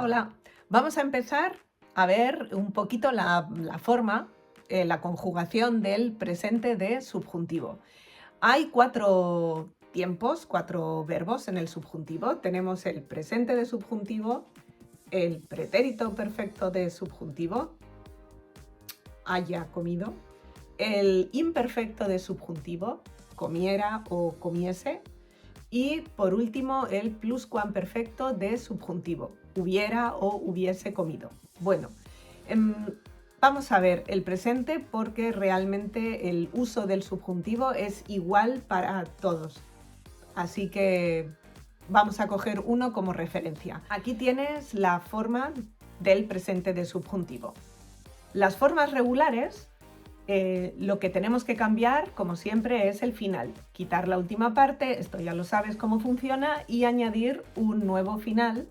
Hola, vamos a empezar a ver un poquito la forma, la conjugación del presente de subjuntivo. Hay 4 tiempos, 4 verbos en el subjuntivo. Tenemos el presente de subjuntivo, el pretérito perfecto de subjuntivo, haya comido, el imperfecto de subjuntivo, comiera o comiese, y por último el pluscuamperfecto de subjuntivo, hubiera o hubiese comido. Bueno, vamos a ver el presente porque realmente el uso del subjuntivo es igual para todos. Así que vamos a coger uno como referencia. Aquí tienes la forma del presente de subjuntivo. Las formas regulares, lo que tenemos que cambiar, como siempre, es el final. Quitar la última parte, esto ya lo sabes cómo funciona, y añadir un nuevo final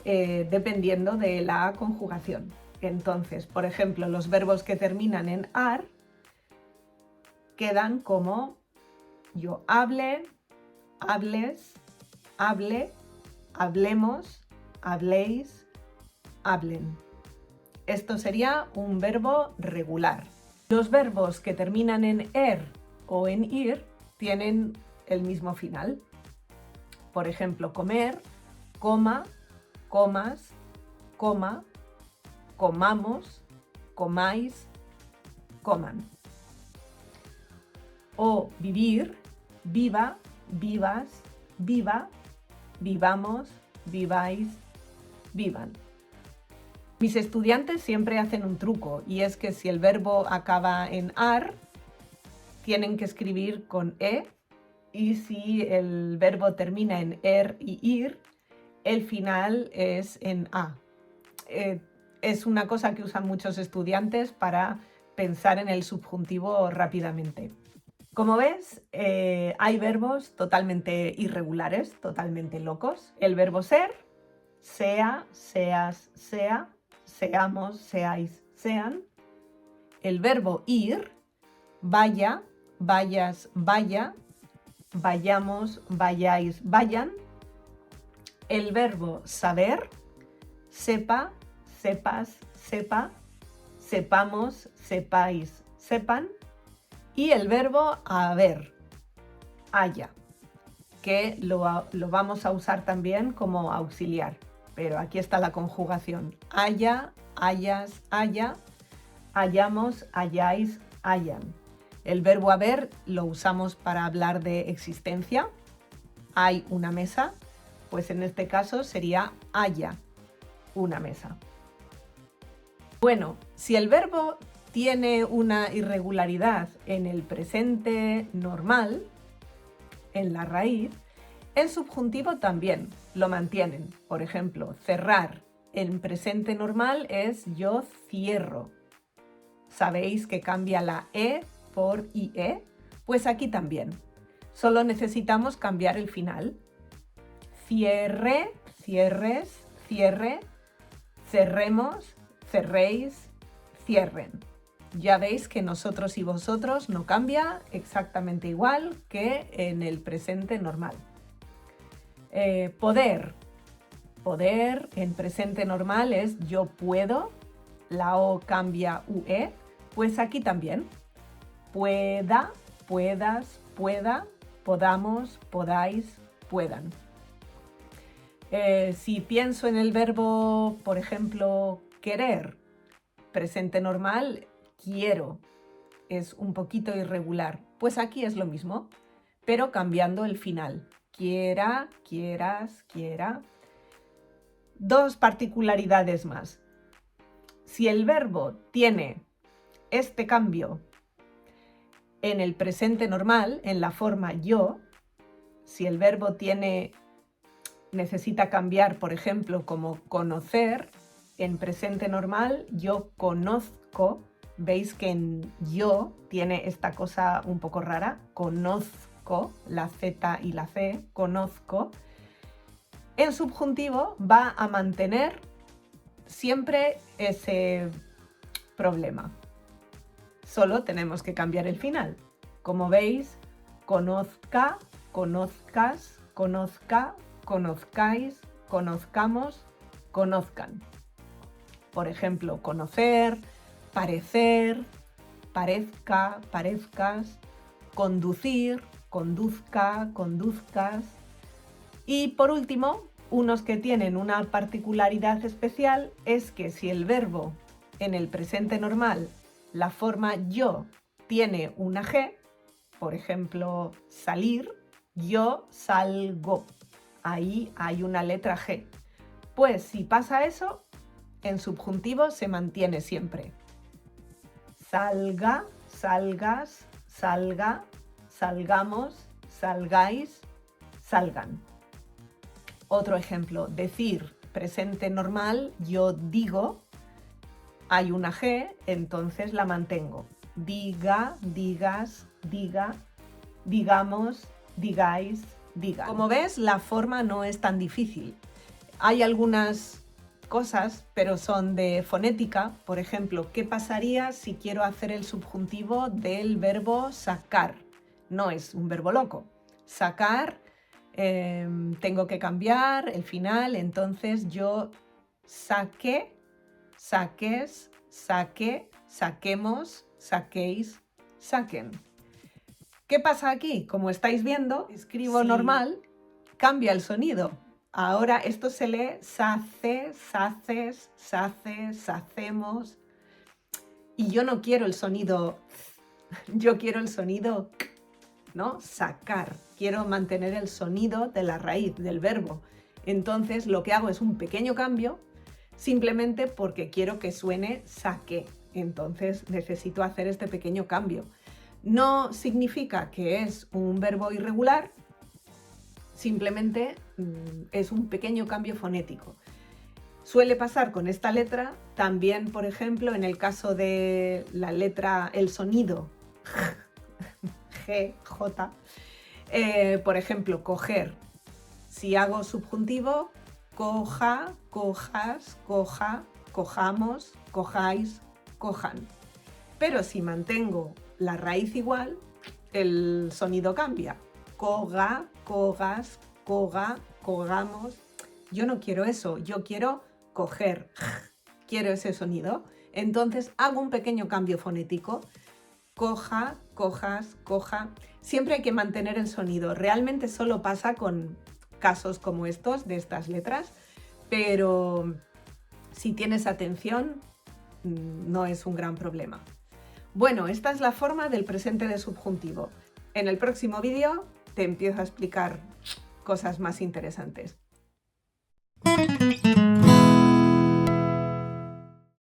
dependiendo de la conjugación. Entonces, por ejemplo, los verbos que terminan en ar quedan como yo hable, hables, hable, hablemos, habléis, hablen. Esto sería un verbo regular. Los verbos que terminan en er o en ir tienen el mismo final. Por ejemplo, comer, coma, comas, coma, comamos, comáis, coman. O vivir, viva, vivas, viva, vivamos, viváis, vivan. Mis estudiantes siempre hacen un truco, y es que si el verbo acaba en ar, tienen que escribir con e, y si el verbo termina en er y ir, el final es en a. Es una cosa que usan muchos estudiantes para pensar en el subjuntivo rápidamente. Como ves, hay verbos totalmente irregulares, totalmente locos. El verbo ser, sea, seas, sea, seamos, seáis, sean. El verbo ir, vaya, vayas, vaya, vayamos, vayáis, vayan. El verbo saber, sepa, sepas, sepa, sepamos, sepáis, sepan. Y el verbo haber, haya, que lo vamos a usar también como auxiliar. Pero aquí está la conjugación. Haya, hayas, haya, hayamos, hayáis, hayan. El verbo haber lo usamos para hablar de existencia. Hay una mesa, pues en este caso sería haya una mesa. Bueno, si el verbo tiene una irregularidad en el presente normal, en la raíz, en subjuntivo también lo mantienen. Por ejemplo, cerrar en presente normal es yo cierro. ¿Sabéis que cambia la e por ie? Pues aquí también. Solo necesitamos cambiar el final. Cierre, cierres, cierre, cerremos, cerréis, cierren. Ya veis que nosotros y vosotros no cambia, exactamente igual que en el presente normal. Poder. Poder en presente normal es yo puedo, la o cambia ue, pues aquí también. Pueda, puedas, pueda, podamos, podáis, puedan. Si pienso en el verbo, por ejemplo, querer, presente normal, quiero, es un poquito irregular. Pues aquí es lo mismo, pero cambiando el final. Quiera, quieras, quiera. Dos particularidades más. Si el verbo tiene este cambio en el presente normal, en la forma yo, si el verbo necesita cambiar, por ejemplo, como conocer, en presente normal, yo conozco. Veis que en yo tiene esta cosa un poco rara, conozco, la Z y la C, conozco. En subjuntivo va a mantener siempre ese problema. Solo tenemos que cambiar el final. Como veis, conozca, conozcas, conozca, conozcáis, conozcamos, conozcan. Por ejemplo, conocer, parecer, parezca, parezcas, conducir, conduzca, conduzcas. Y por último, unos que tienen una particularidad especial es que si el verbo en el presente normal, la forma yo, tiene una G, por ejemplo, salir, yo salgo. Ahí hay una letra G. Pues si pasa eso, en subjuntivo se mantiene siempre. Salga, salgas, salga, salgamos, salgáis, salgan. Otro ejemplo, decir presente normal, yo digo, hay una G, entonces la mantengo. Diga, digas, diga, digamos, digáis, digan. Como ves, la forma no es tan difícil. Hay algunas cosas, pero son de fonética. Por ejemplo, ¿qué pasaría si quiero hacer el subjuntivo del verbo sacar? No es un verbo loco. Sacar, tengo que cambiar el final, entonces yo saqué, saques, saque, saquemos, saquéis, saquen. ¿Qué pasa aquí? Como estáis viendo, escribo normal, cambia el sonido. Ahora esto se lee sace, saces, sace, sacemos. Y yo no quiero el sonido yo quiero el sonido k, ¿no? Sacar. Quiero mantener el sonido de la raíz del verbo. Entonces lo que hago es un pequeño cambio simplemente porque quiero que suene saqué. Entonces necesito hacer este pequeño cambio. No significa que es un verbo irregular, simplemente es un pequeño cambio fonético. Suele pasar con esta letra, también por ejemplo en el caso de la letra, el sonido G, J, por ejemplo, coger. Si hago subjuntivo, coja, cojas, coja, cojamos, cojáis, cojan. Pero si mantengo la raíz igual, el sonido cambia. Coga, cogas, coga, cogamos. Yo no quiero eso, yo quiero coger. Quiero ese sonido. Entonces hago un pequeño cambio fonético. Coja, cojas, coja. Siempre hay que mantener el sonido. Realmente solo pasa con casos como estos, de estas letras, pero si tienes atención, no es un gran problema. Bueno, esta es la forma del presente de subjuntivo. En el próximo vídeo te empiezo a explicar cosas más interesantes.